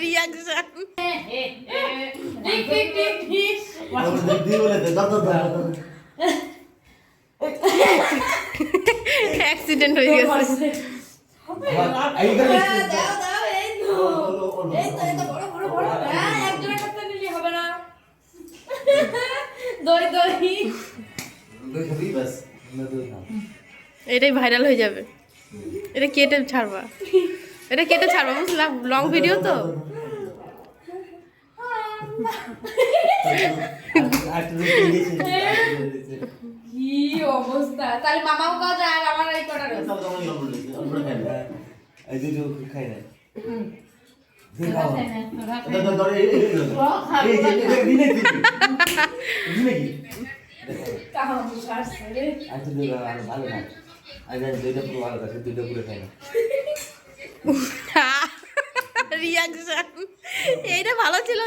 Reaction accident হয়ে গেছে। এটাই ভাইরাল হয়ে যাবে। এটা কেটে ছাড়বা, বুঝলাম, লং ভিডিও তো। কি অবস্থা! তাহলে মামাও কাজ আর আমার এই কটা রয়েছে। রিয়াকশন এইটা ভালো ছিল।